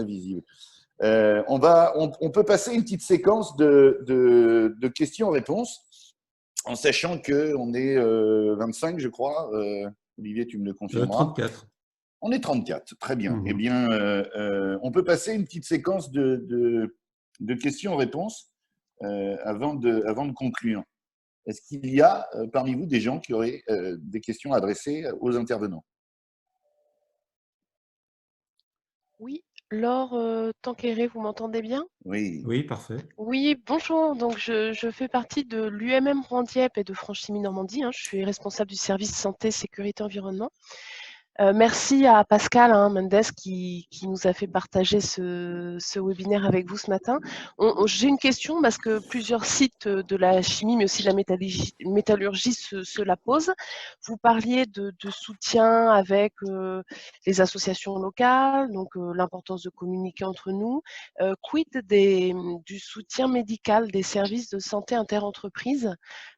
visible. On peut passer une petite séquence de questions-réponses en sachant qu'on est 25, je crois. Olivier, tu me le confirmeras. 34. On est 34, très bien. Eh bien, on peut passer une petite séquence de questions-réponses avant de conclure. Est-ce qu'il y a parmi vous des gens qui auraient des questions adressées aux intervenants? Oui, Laure Tanquéré, vous m'entendez bien? Oui. Oui, parfait. Oui, bonjour. Donc, je fais partie de l'UMM Rand-Dieppe et de Franche-Normandie. Je suis responsable du service santé, sécurité, environnement. Merci à Pascal Mendes qui nous a fait partager ce webinaire avec vous ce matin. J'ai une question parce que plusieurs sites de la chimie, mais aussi de la métallurgie se la posent. Vous parliez de soutien avec les associations locales, donc l'importance de communiquer entre nous. Quid du soutien médical des services de santé interentreprises?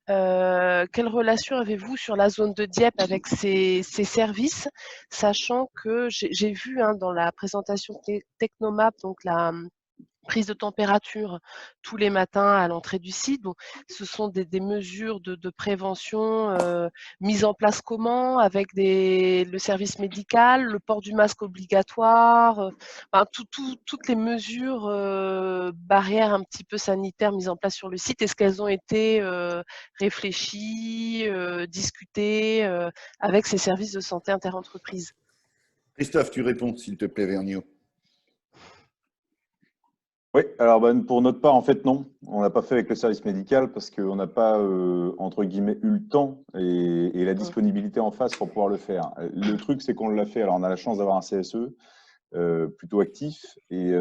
Quelle relation avez-vous sur la zone de Dieppe avec ces services, sachant que j'ai vu dans la présentation Technomap, donc la prise de température tous les matins à l'entrée du site. Bon, ce sont des mesures de prévention mises en place comment? Avec le service médical, le port du masque obligatoire, enfin, toutes les mesures barrières un petit peu sanitaires mises en place sur le site. Est-ce qu'elles ont été réfléchies, discutées avec ces services de santé interentreprises? Christophe, tu réponds, s'il te plaît, Vernio. Oui, alors pour notre part, en fait, non. On n'a pas fait avec le service médical parce qu'on n'a pas, entre guillemets, eu le temps et la disponibilité en face pour pouvoir le faire. Le truc, c'est qu'on l'a fait. Alors, on a la chance d'avoir un CSE plutôt actif et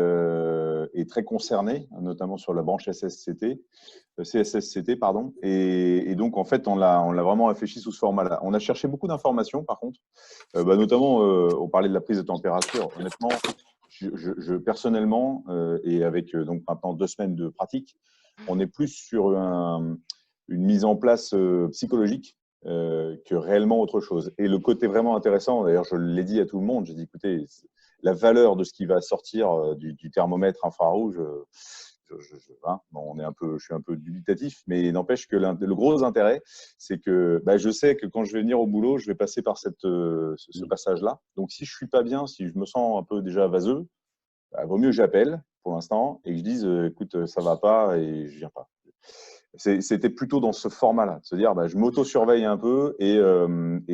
très concerné, notamment sur la branche CSSCT, pardon. Et donc, en fait, on l'a vraiment réfléchi sous ce format-là. On a cherché beaucoup d'informations, par contre, notamment, on parlait de la prise de température. Honnêtement, personnellement, et avec donc maintenant 2 semaines de pratique, on est plus sur une mise en place psychologique que réellement autre chose. Et le côté vraiment intéressant, d'ailleurs, je l'ai dit à tout le monde, j'ai dit, écoutez, la valeur de ce qui va sortir du thermomètre infrarouge, je suis un peu dubitatif, mais n'empêche que le gros intérêt, c'est que je sais que quand je vais venir au boulot, je vais passer par ce passage-là. Donc, si je suis pas bien, si je me sens un peu déjà vaseux, vaut mieux que j'appelle pour l'instant et que je dise écoute, ça va pas et je viens pas. C'était plutôt dans ce format-là, de se dire je m'auto-surveille un peu et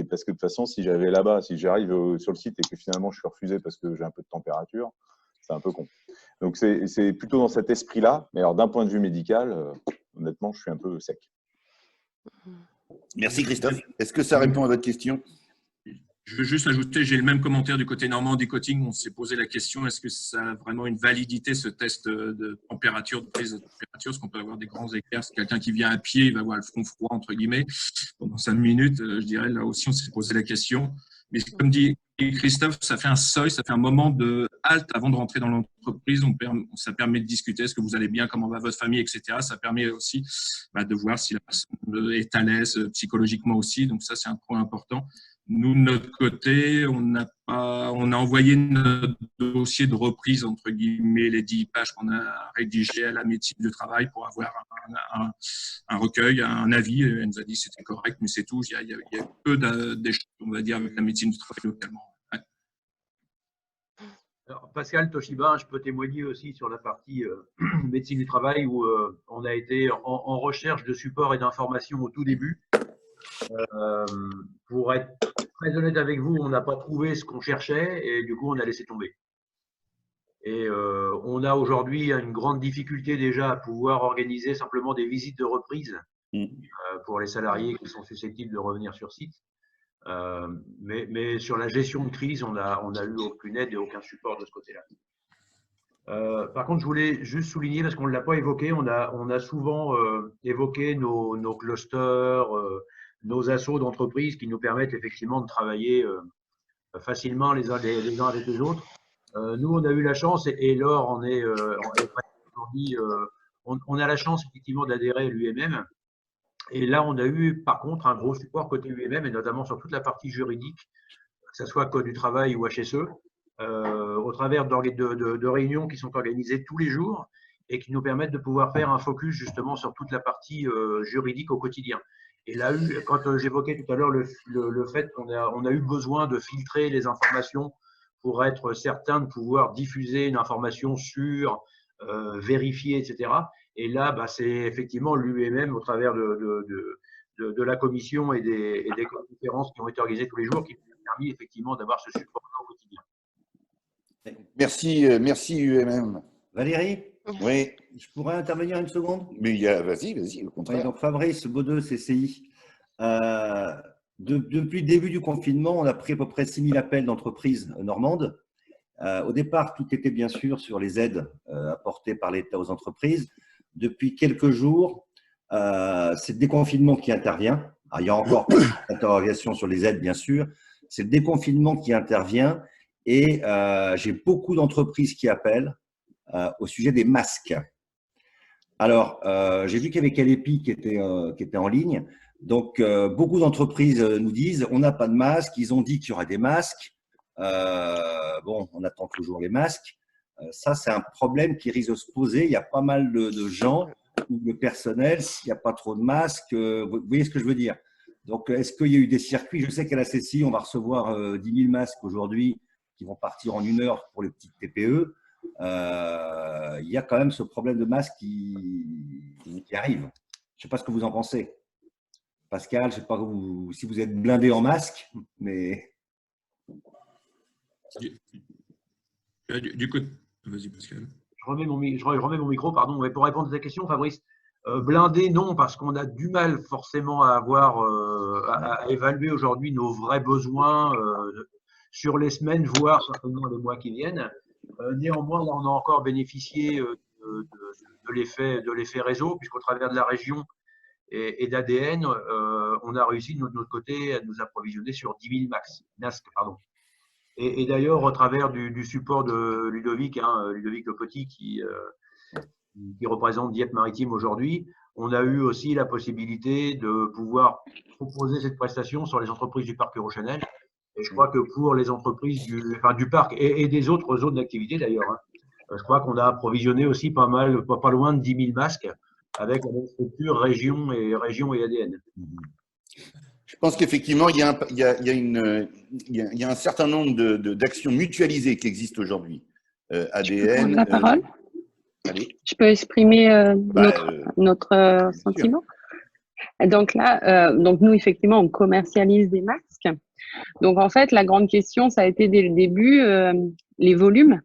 parce que de toute façon, si j'arrive sur le site et que finalement je suis refusé parce que j'ai un peu de température, c'est un peu con. Donc, c'est plutôt dans cet esprit-là. Mais alors, d'un point de vue médical, honnêtement, je suis un peu sec. Merci, Christophe. Est-ce que ça répond à votre question? Je veux juste ajouter, j'ai le même commentaire du côté Normandie Coating. On s'est posé la question, est-ce que ça a vraiment une validité, ce test de température, de prise de température? Parce qu'on peut avoir des grands écarts. Si quelqu'un qui vient à pied, il va avoir le front froid, entre guillemets, pendant 5 minutes. Je dirais, là aussi, on s'est posé la question. Mais comme dit Christophe, ça fait un seuil, ça fait un moment de halte avant de rentrer dans l'entreprise. Ça permet de discuter, est-ce que vous allez bien, comment va votre famille, etc. Ça permet aussi de voir si la personne est à l'aise psychologiquement aussi. Donc ça, c'est un point important. Nous, de notre côté, on a envoyé notre dossier de reprise, entre guillemets, les 10 pages qu'on a rédigées à la médecine du travail pour avoir un recueil, un avis. Elle nous a dit que c'était correct, mais c'est tout. Il y a peu d'échanges, on va dire, avec la médecine du travail localement. Ouais. Alors, Pascal Toshiba, je peux témoigner aussi sur la partie médecine du travail où on a été en recherche de support et d'informations au tout début. Pour être très honnête avec vous, on n'a pas trouvé ce qu'on cherchait et du coup, on a laissé tomber. Et on a aujourd'hui une grande difficulté déjà à pouvoir organiser simplement des visites de reprise pour les salariés qui sont susceptibles de revenir sur site. Mais sur la gestion de crise, on a eu aucune aide et aucun support de ce côté-là. Par contre, je voulais juste souligner, parce qu'on ne l'a pas évoqué, on a souvent évoqué nos clusters, nos assos d'entreprises qui nous permettent effectivement de travailler facilement les uns avec les autres. Nous, on a eu la chance, et Laure on a la chance effectivement d'adhérer à l'UMM. Et là, on a eu par contre un gros support côté UMM, et notamment sur toute la partie juridique, que ce soit Code du travail ou HSE. au travers de réunions qui sont organisées tous les jours et qui nous permettent de pouvoir faire un focus justement sur toute la partie juridique au quotidien. Et là, quand j'évoquais tout à l'heure le fait qu'on a eu besoin de filtrer les informations pour être certain de pouvoir diffuser une information sûre, vérifiée, etc. Et là, bah, c'est effectivement l'UEMM au travers de la commission et des conférences qui ont été organisées tous les jours qui nous a permis effectivement d'avoir ce support au quotidien. Merci UMM. Valérie, Oui, je pourrais intervenir une seconde? mais vas-y, au Oui, contraire. donc Fabrice Baudeux, CCI. Depuis le début du confinement, on a pris à peu près 6000 appels d'entreprises normandes. Au départ, tout était bien sûr sur les aides apportées par l'État aux entreprises. Depuis quelques jours, c'est le déconfinement qui intervient. Alors, il y a encore des interrogations sur les aides, bien sûr. C'est le déconfinement qui intervient et j'ai beaucoup d'entreprises qui appellent au sujet des masques. Alors, j'ai vu qu'il y avait Calepi qui était en ligne. Donc, beaucoup d'entreprises nous disent on n'a pas de masques. Ils ont dit qu'il y aurait des masques. Bon, on attend toujours les masques. Ça, c'est un problème qui risque de se poser. Il y a pas mal de gens ou de personnel, s'il n'y a pas trop de masques. Vous voyez ce que je veux dire? Donc, est-ce qu'il y a eu des circuits? Je sais qu'à la CCI, on va recevoir 10 000 masques aujourd'hui qui vont partir en 1 heure pour les petites TPE. Il y a quand même ce problème de masques qui arrive. Je ne sais pas ce que vous en pensez. Pascal, je ne sais pas si vous êtes blindé en masque, mais… Du coup, vas-y Pascal. Je remets mon micro, pardon. Mais pour répondre à ta question, Fabrice, blindé, non, parce qu'on a du mal forcément à évaluer aujourd'hui nos vrais besoins sur les semaines, voire certainement les mois qui viennent. Néanmoins, là, on a encore bénéficié de l'effet réseau, puisqu'au travers de la région et d'ADN, on a réussi de notre côté à nous approvisionner sur 10 000 masques. Et d'ailleurs, au travers du support de Ludovic, Ludovic Le Petit, qui représente Dieppe Maritime aujourd'hui, on a eu aussi la possibilité de pouvoir proposer cette prestation sur les entreprises du parc Eurochanel. Et je crois que pour les entreprises du parc et des autres zones d'activité d'ailleurs, je crois qu'on a approvisionné aussi pas loin de 10 000 masques avec la même structure région et ADN. Je pense qu'effectivement, il y a un certain nombre d'actions mutualisées qui existent aujourd'hui. ADN. Je peux prendre la parole? Allez. Je peux exprimer notre sentiment? Donc là, nous, effectivement, on commercialise des masques. Donc, en fait, la grande question, ça a été dès le début, les volumes.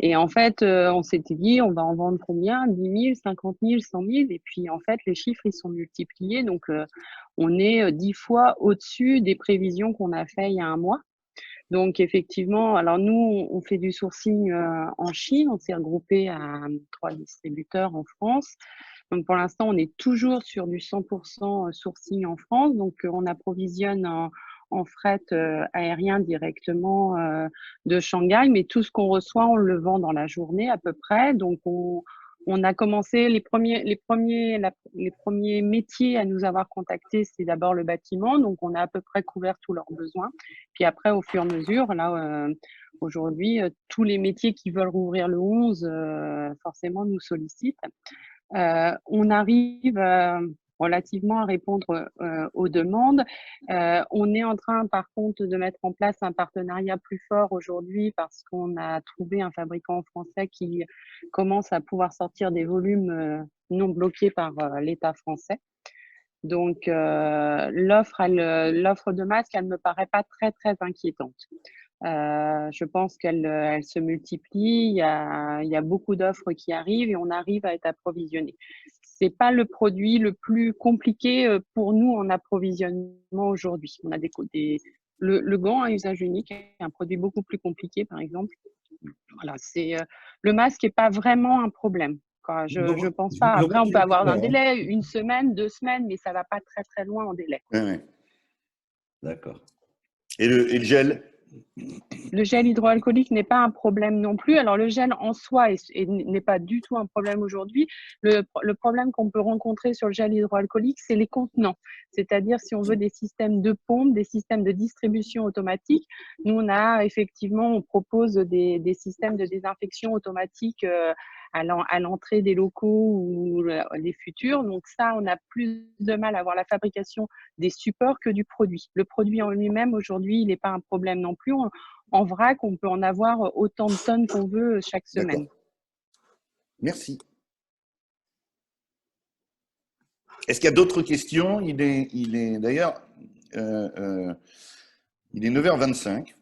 Et en fait, on s'était dit, on va en vendre combien? 10 000, 50 000, 100 000. Et puis, en fait, les chiffres, ils sont multipliés. Donc, on est 10 fois au-dessus des prévisions qu'on a fait il y a un mois. Donc, effectivement, alors nous, on fait du sourcing en Chine. On s'est regroupé à 3 distributeurs en France. Donc, pour l'instant, on est toujours sur du 100% sourcing en France. Donc, on approvisionne en fret aérien directement de Shanghai, mais tout ce qu'on reçoit, on le vend dans la journée à peu près. Donc, on a commencé les premiers métiers à nous avoir contactés, c'est d'abord le bâtiment. Donc, on a à peu près couvert tous leurs besoins. Puis après, au fur et à mesure, là, aujourd'hui, tous les métiers qui veulent rouvrir le 11, forcément, nous sollicitent. On arrive relativement à répondre aux demandes. On est en train, par contre, de mettre en place un partenariat plus fort aujourd'hui parce qu'on a trouvé un fabricant français qui commence à pouvoir sortir des volumes non bloqués par l'État français. Donc, l'offre de masques, elle ne me paraît pas très, très inquiétante. Je pense qu'elle se multiplie, il y a beaucoup d'offres qui arrivent et on arrive à être approvisionné. C'est pas le produit le plus compliqué pour nous en approvisionnement aujourd'hui. On a le gant à usage unique est un produit beaucoup plus compliqué, par exemple. Voilà, le masque n'est pas vraiment un problème. Je pense pas. Après, on peut avoir un délai, 1 semaine, 2 semaines, mais ça va pas très très loin en délai. Oui. D'accord. Et le gel? Le gel hydroalcoolique n'est pas un problème non plus. Alors, le gel en soi n'est pas du tout un problème aujourd'hui. Le problème qu'on peut rencontrer sur le gel hydroalcoolique, c'est les contenants. C'est-à-dire, si on veut des systèmes de pompe, des systèmes de distribution automatique, nous, on propose des systèmes de désinfection automatique à l'entrée des locaux ou les futurs. Donc ça, on a plus de mal à voir la fabrication des supports que du produit. Le produit en lui-même, aujourd'hui, il n'est pas un problème non plus. En vrac, on peut en avoir autant de tonnes qu'on veut chaque semaine. Merci. Est-ce qu'il y a d'autres questions? D'ailleurs, il est 9h25.